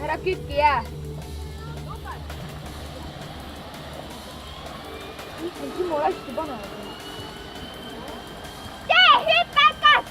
Ära kütki jää. Timo hästi panevad. Tee hüpekas!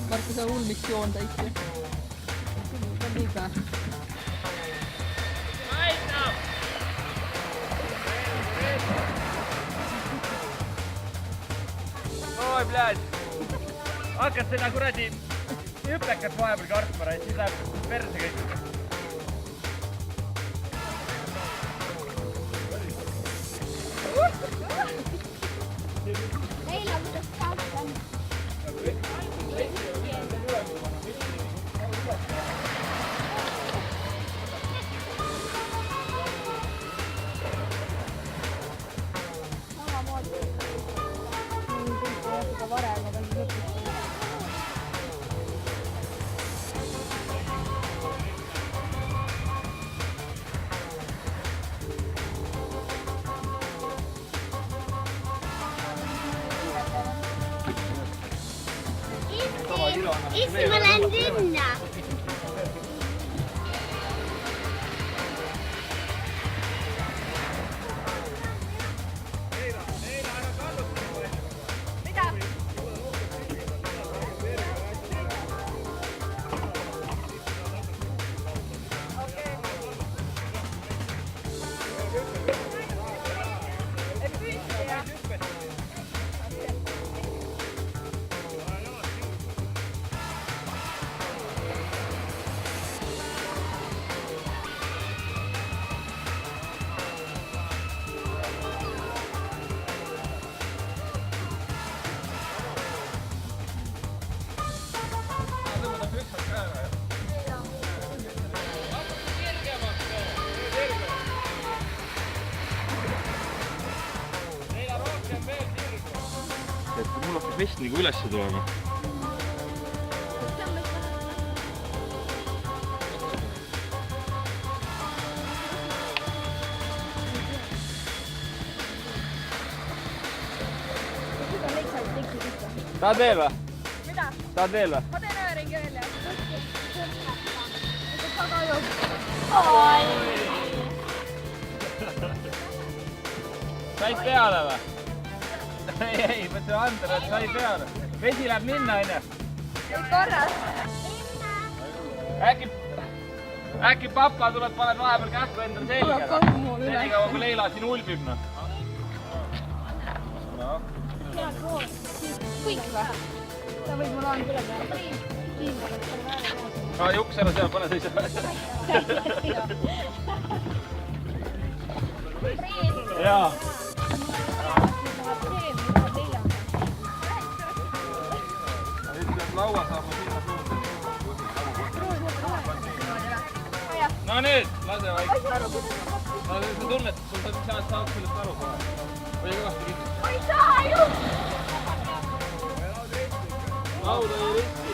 Markku saa ulmiksi juonta itse. On niin hyvä. Oi, blядь! Hakkas sinna kuradi hüplekat vahepeal kartma, et siis läheb perse kõik. Neil on kuidas kautta. Issi, mä lähen sinna. Mitä? Et mul hakkas vest nagu ülesse tulema. Tahad veel või? Mida? Tahad veel või? Ma teen ööringi välja. Said peale või? Ei, ma ütlen Ander, et sai peale. Vesi läheb minna, onju. Kõik korras. Äkki papa tuleb, paned vahepeal kähku endale selga. Seni kaua kui Leila siin ulbib. Kõik või? Ta võib mul anda üle peale. Juks ära seal, pane seisa. Jaa. Laua saab sinna suunda. No nüüd, lase vaikselt aru. Sa tunned, et sul saad sellest aru kohe. Või kõvasti kinni. Ma ei saa ju! Lauda ei riski.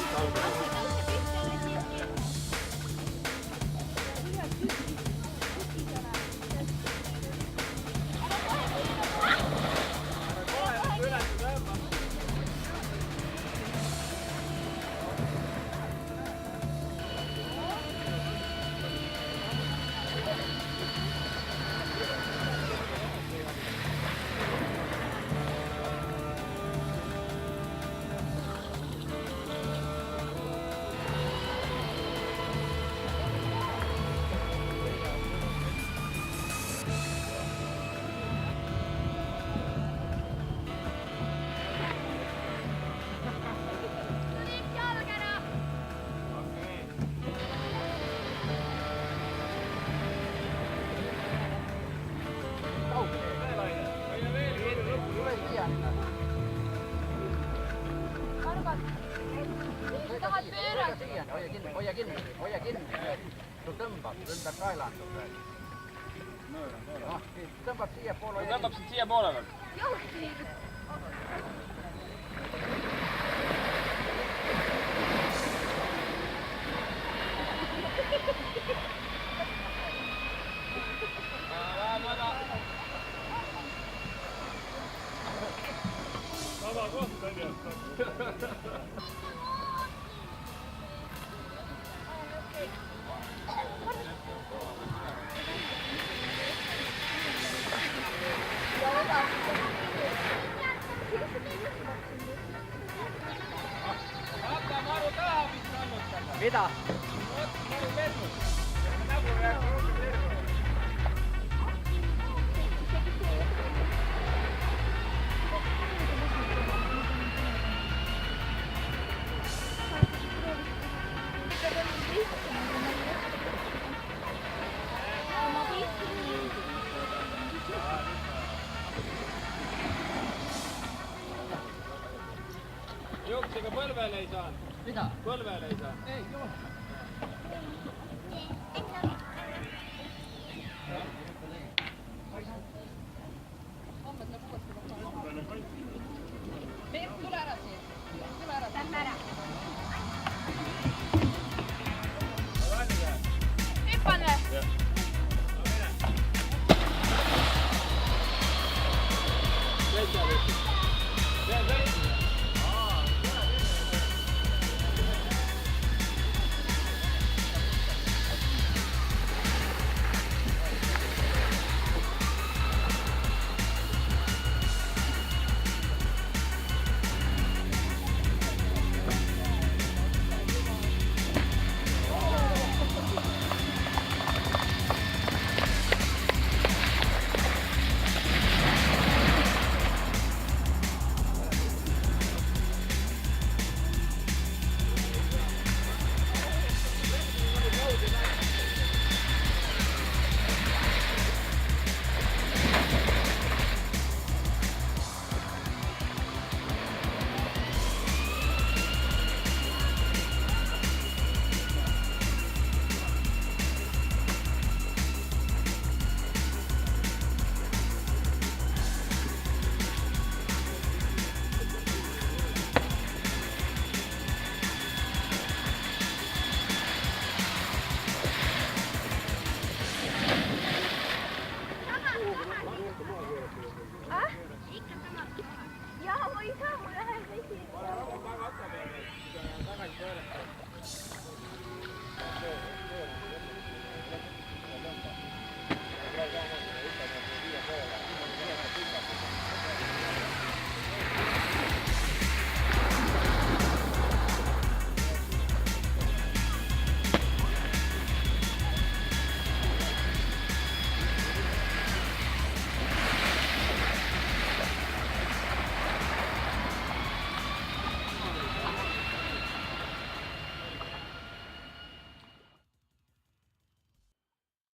Arvat, jos tahad pöörata. Hoia kinni. Sul tõmbab kaelandub. Tõmbab siia poole. Tõmbab siit siia poole veel. Jõuti. Sama kohta on ju. Hakka Maru taha pistää annottaa. Mitä? Maru lennut. Nägu jääks rohkem terve. Juuksega põlvele ei saanud. Mitä? Põlvele ei saanud. Ei joo. Tule ära siia. Tule ära. Lähme ära. Lähme. Hüppan või? Jah. Mene. Täitsa võttis.